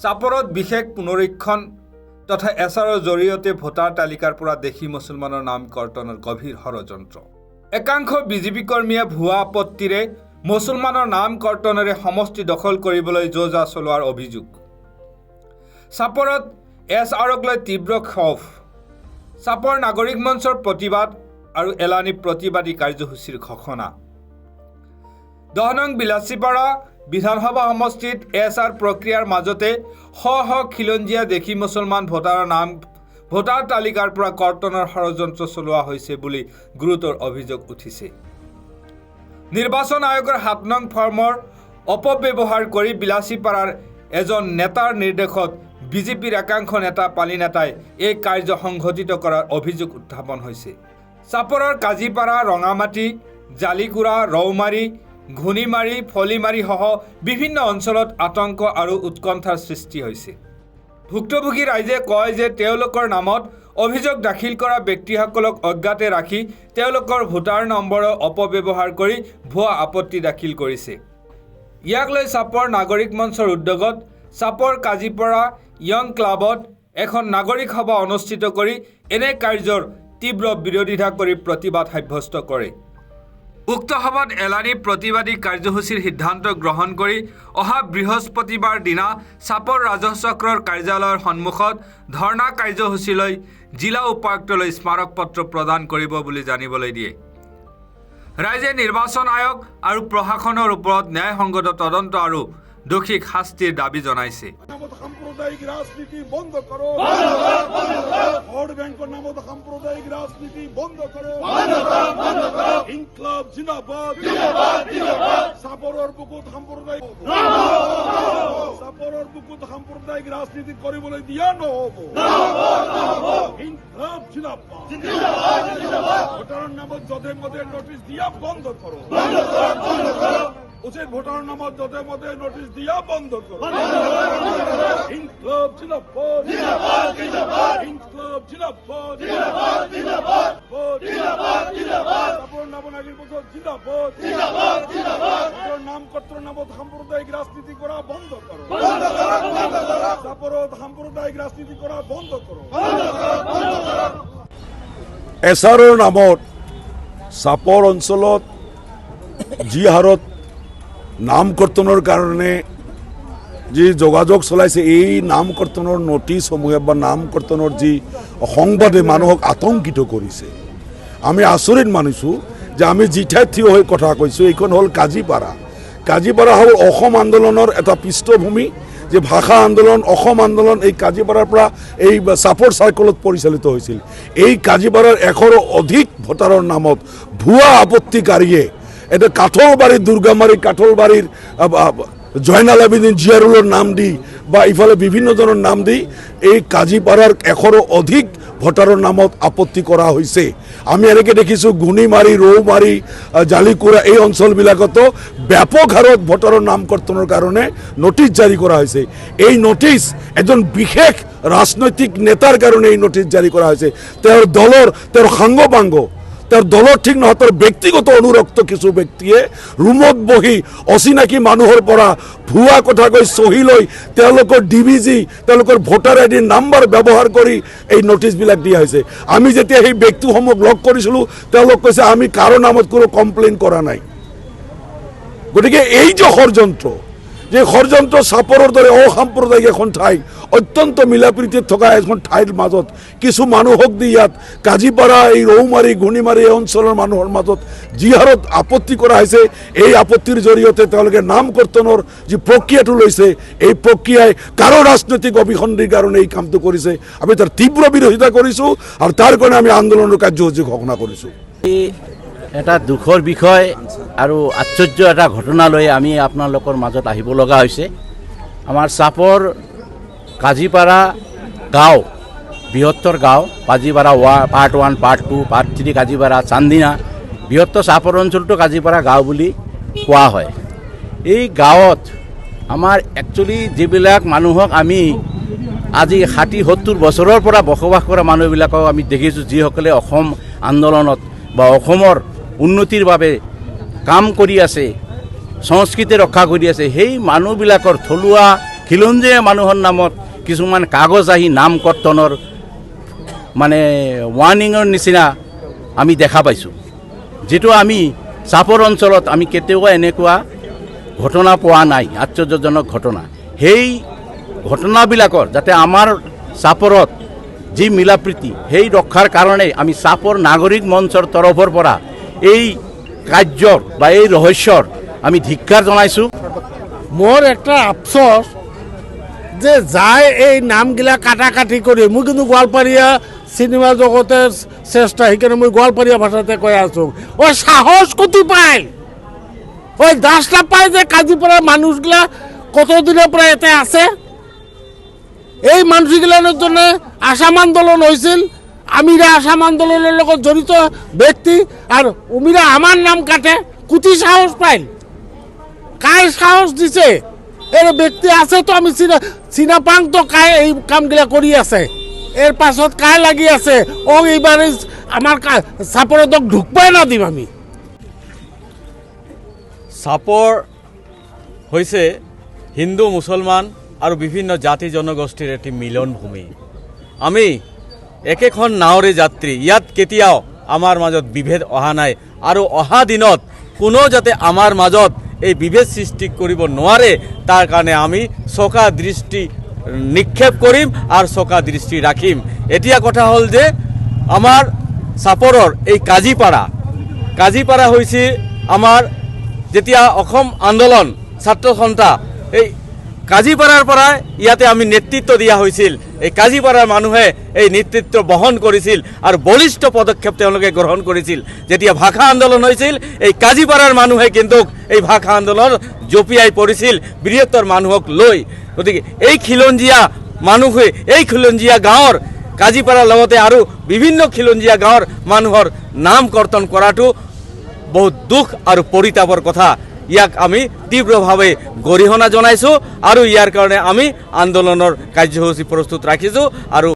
চাপৰত বিশেষ পুনৰীক্ষণ তথা এছাৰৰ জৰিয়তে ভোটাৰ তালিকাৰ পৰা দেশী মুছলমানৰ নাম কৰ্তনৰ গভীৰ ষড়যন্ত্ৰ। একাংশ বিজেপি কৰ্মীয়ে ভুৱা আপত্তিৰে মুছলমানৰ নাম কৰ্তনেৰে সমষ্টি দখল কৰিবলৈ যোজা চলোৱাৰ অভিযোগ। চাপৰত এছআৰক লৈ তীব্ৰ ক্ষোভ। চাপৰ নাগৰিক মঞ্চৰ প্ৰতিবাদ আৰু এলানি প্ৰতিবাদী কাৰ্যসূচীৰ ঘোষণা। 10 নং বিলাচীপাৰা বিধানসভা সমষ্টিত এছআৰ প্ৰক্ৰিয়াৰ মাজতে শ শ খিলঞ্জীয়া দেশী মুছলমান ভোটাৰৰ নাম ভোটাৰ তালিকাৰ পৰা কৰ্তনৰ ষড়যন্ত্ৰ চলোৱা হৈছে বুলি গুৰুতৰ অভিযোগ উঠিছে। নিৰ্বাচন আয়োগৰ 7 নং ফৰ্মৰ অপব্যৱহাৰ কৰি বিলাচীপাৰাৰ এজন নেতাৰ নিৰ্দেশত বিজেপিৰ একাংশ নেতা পালি নেতাই এই কাৰ্য সংঘটিত কৰাৰ অভিযোগ উত্থাপন হৈছে। চাপৰৰ কাজিপাৰা, ৰঙামাটি, জালিকুৰা, ৰৌমাৰী, ঘুনিমাৰী, ফলিমাৰী সহ বিভিন্ন অঞ্চলত আতংক আৰু উৎকণ্ঠাৰ সৃষ্টি হৈছে। ভুক্তভোগী ৰাইজে কয় যে তেওঁলোকৰ নামত অভিযোগ দাখিল কৰা ব্যক্তিসকলক অজ্ঞাতে ৰাখি তেওঁলোকৰ ভোটাৰ নম্বৰৰ অপব্যৱহাৰ কৰি ভুৱা আপত্তি দাখিল কৰিছে। ইয়াক লৈ চাপৰ নাগৰিক মঞ্চৰ উদ্যোগত চাপৰ কাজিপাৰা য়ং ক্লাবত এখন নাগৰিক সভা অনুষ্ঠিত কৰি এনে কাৰ্যৰ তীব্ৰ বিৰোধিতা কৰি প্ৰতিবাদ সাব্যস্ত কৰে। উক্ত সভাত এলানি প্ৰতিবাদী কাৰ্যসূচীৰ সিদ্ধান্ত গ্ৰহণ কৰি অহা বৃহস্পতিবাৰ দিনা চাপৰ ৰাজহ চক্ৰৰ কাৰ্যালয়ৰ সন্মুখত ধৰ্ণা কাৰ্যসূচীলৈ জিলা উপায়ুক্তলৈ স্মাৰক পত্ৰ প্ৰদান কৰিব বুলি জানিবলৈ দিয়ে। ৰাইজে নিৰ্বাচন আয়োগ আৰু প্ৰশাসনৰ ওপৰত ন্যায়সংগত তদন্ত আৰু দোষীক শাস্তিৰ দাবী জনাইছে। সাম্প্ৰদায়িক ৰাজনীতি বন্ধ কৰো, ভোট ব্যাংকেৰ নামত সাম্প্ৰদায়িক ৰাজনীতি বন্ধ কৰো, ইনকলাব জিন্দাবাদ, চাপৰৰ বুকুত সাম্প্ৰদায়িক ৰাজনীতি কৰিবলৈ দিয়া নহব। ইনকলাব জিন্দাবাদ, ভোটাৰৰ নামত যধে মধে নোটিশ দিয়া বন্ধ কৰো, উচিত ভোটাৰৰ নামত যধে মধে নোটিশ দিয়া বন্ধ কৰো। ইনকলাব জিন্দাবাদ, ইনকলাব জিন্দাবাদ, চাপৰ নবনাগিৰ বছৰ জিন্দাবাদ, ভোটাৰ নাম কৰ্তৰ নামত সাম্প্ৰদায়িক ৰাজনীতি কৰা বন্ধ কৰো, চাপৰত সাম্প্ৰদায়িক ৰাজনীতি কৰা বন্ধ কৰো। এছআৰৰ নামত চাপৰ অঞ্চলত যি হাৰত নাম কৰ্তনৰ কাৰণে যি যোগাযোগ চলাইছে, এই নাম কৰ্তনৰ নটিছসমূহে বা নাম কৰ্তনৰ যি সংবাদে মানুহক আতংকিত কৰিছে। আমি আচৰিত মানিছোঁ যে আমি যি ঠাইত থিয় হৈ কথা কৈছোঁ এইখন হ'ল কাজিপাৰা। কাজিপাৰা হ'ল অসম আন্দোলনৰ এটা পৃষ্ঠভূমি, যে ভাষা আন্দোলন, অসম আন্দোলন এই কাজিপাৰাৰ পৰা এই চাপৰ চাৰ্কলত পৰিচালিত হৈছিল। এই কাজিপাৰাৰ 100ৰো অধিক ভোটাৰৰ নামত ভুৱা আপত্তিকাৰীয়ে এটা কাঠলবাৰীৰ দুৰ্গামাৰী, কাঠলবাৰীৰ জয়নাল আবেদিন জিয়াৰুলৰ নাম দি বা ইফালে বিভিন্নজনৰ নাম দি এই কাজিপাৰাৰ 100ৰো অধিক ভোটাৰৰ নামত আপত্তি কৰা হৈছে। আমি এনেকৈ দেখিছোঁ ঘুনিমাৰী, ৰৌমাৰী, জালিকুৰা এই অঞ্চলবিলাকতো ব্যাপক হাৰত ভোটাৰৰ নাম কৰ্তনৰ কাৰণে নটিছ জাৰি কৰা হৈছে। এই নটিছ এজন বিশেষ ৰাজনৈতিক নেতাৰ কাৰণে এই নটিছ জাৰি কৰা হৈছে। তেওঁৰ দলৰ, তেওঁৰ সাংগপাংগ, তেওঁৰ দলৰ ঠিক নহয়, তেওঁৰ ব্যক্তিগত অনুৰক্ত কিছু ব্যক্তিয়ে ৰুমত বহি অচিনাকি মানুহৰ পৰা ভুৱা কথা কৈ চহী লৈ তেওঁলোকৰ ডিভিজি, তেওঁলোকৰ ভোটাৰ আইডি নাম্বাৰ ব্যৱহাৰ কৰি এই নটিছবিলাক দিয়া হৈছে। আমি যেতিয়া সেই ব্যক্তিসমূহক লগ কৰিছিলোঁ তেওঁলোক কৈছে আমি কাৰো নামত কোনো কমপ্লেইন কৰা নাই। গতিকে এই যে ষড়যন্ত্ৰ, যে ষড়যন্ত্ৰ চাপৰৰ দৰে অসাম্প্ৰদায়িক এখন ঠাই, অত্যন্ত মিলাপ্ৰীতিত থকা এখন ঠাইৰ মাজত কিছু মানুহক দি ইয়াত কাজিপাৰা, এই ৰৌমাৰী, ঘুনিমাৰী এই অঞ্চলৰ মানুহৰ মাজত যি হাৰত আপত্তি কৰা হৈছে, এই আপত্তিৰ জৰিয়তে তেওঁলোকে নাম কৰ্তনৰ যি প্ৰক্ৰিয়াটো লৈছে, এই প্ৰক্ৰিয়াই কাৰো ৰাজনৈতিক অভিসন্ধিৰ কাৰণে এই কামটো কৰিছে। আমি তাৰ তীব্ৰ বিৰোধিতা কৰিছোঁ আৰু তাৰ কাৰণে আমি আন্দোলনৰ কাৰ্যসূচী ঘোষণা কৰিছোঁ। এটা দুখৰ বিষয় আৰু আশ্চৰ্য এটা ঘটনা লৈ আমি আপোনালোকৰ মাজত আহিব লগা হৈছে। আমাৰ চাপৰ কাজিপাৰা গাঁও, বৃহত্তৰ গাঁও, Kazipara part 1, part 2, part 3, Kazipara, Chandina, বৃহত্তৰ চাপৰ অঞ্চলটো কাজিপাৰা গাঁও বুলি কোৱা হয়। এই গাঁৱত আমাৰ একচুৱেলি যিবিলাক মানুহক আমি আজি 60-70 বছৰৰ পৰা বসবাস কৰা মানুহবিলাকক আমি দেখিছোঁ, যিসকলে অসম আন্দোলনত বা অসমৰ উন্নতিৰ বাবে কাম কৰি আছে, সংস্কৃতি ৰক্ষা কৰি আছে, সেই মানুহবিলাকৰ থলুৱা খিলঞ্জীয়া মানুহৰ নামত কিছুমান কাগজ আহি নাম কৰ্তনৰ মানে ৱাৰ্ণিঙৰ নিচিনা আমি দেখা পাইছোঁ, যিটো আমি চাপৰ অঞ্চলত আমি কেতিয়াও এনেকুৱা ঘটনা পোৱা নাই, আশ্চৰ্যজনক ঘটনা। সেই ঘটনাবিলাকৰ যাতে আমাৰ চাপৰত যি মিলাপ্ৰীতি সেই ৰক্ষাৰ কাৰণে আমি চাপৰ নাগৰিক মঞ্চৰ তৰফৰ পৰা এই কাৰ্যৰ বা এই ৰহস্যৰ আমি ধিক্কাৰ জনাইছোঁ। মোৰ একটা আফসোস যে যায় এই নামগিলা কাটাকাটি কৰে। মুই কিন্তু গোৱালপাৰীয়া সিনেমা জগতেৰ চেষ্টা, সেইকাৰণে মই গোৱালপাৰীয়া ভাষাতে কৈ আছো। ওই সাহস কতি পায়, ওই দাসটা পায় যে কাজীপাড়ার মানুষগুলা কতদিনের পরে এতে আছে। এই মানুষগুলার জন্য আসাম আন্দোলন হয়েছিল, আমিরা আসাম আন্দোলনের লগত জড়িত ব্যক্তি, আর উমিরা আমার নাম কাটে। কুতি সাহস পাইল, কায় সাহস দিছে? এর ব্যক্তি আছে তো আমি চিনা পাং তো কায় এই কামগুলা কৰি আছে। এৰ পাছত কায় লাগি আছে ও এইবাৰে আমাৰ চাপৰদক ঢুকবাই না দিম আমি। চাপৰ হৈছে হিন্দু মুছলমান আৰু বিভিন্ন জাতি জনগোষ্ঠীৰ এটি মিলন ভূমি। আমি একেখন নাৱৰে যাত্ৰী, ইয়াত কেতিয়াও আমাৰ মাজত বিভেদ অহা নাই আৰু অহা দিনত কোনো যাতে আমাৰ মাজত এই বিভেদ সৃষ্টি কৰিব নোৱাৰে তাৰ কাৰণে আমি চকা দৃষ্টি নিক্ষেপ কৰিম আৰু চকা দৃষ্টি ৰাখিম। এতিয়া কথা হ'ল যে আমাৰ চাপৰৰ এই কাজিপাৰা হৈছে আমাৰ যেতিয়া অসম আন্দোলন ছাত্ৰ সন্থা এই কাজিপাৰাৰ পৰা ইয়াতে আমি নেতৃত্ব দিয়া হৈছিল। এই কাজিপাৰাৰ মানুহে এই নেতৃত্ব বহন কৰিছিল আৰু বলিষ্ঠ পদক্ষেপ তেওঁলোকে গ্ৰহণ কৰিছিল। যেতিয়া ভাষা আন্দোলন হৈছিল এই কাজিপাৰাৰ মানুহে কিন্তু এই ভাষা আন্দোলন জঁপিয়াই পৰিছিল বৃহত্তৰ মানুহক লৈ। গতিকে এই খিলঞ্জীয়া মানুহে এই খিলঞ্জীয়া গাঁৱৰ কাজিপাৰাৰ লগতে আৰু বিভিন্ন খিলঞ্জীয়া গাঁৱৰ মানুহৰ নাম কৰ্তন কৰাটো বহুত দুখ আৰু পৰিতাপৰ কথা। ইয়াক আমি তীব্ৰভাৱে গৰিহণা জনাইছোঁ আৰু ইয়াৰ কাৰণে আমি আন্দোলনৰ কাৰ্যসূচী প্ৰস্তুত ৰাখিছোঁ আৰু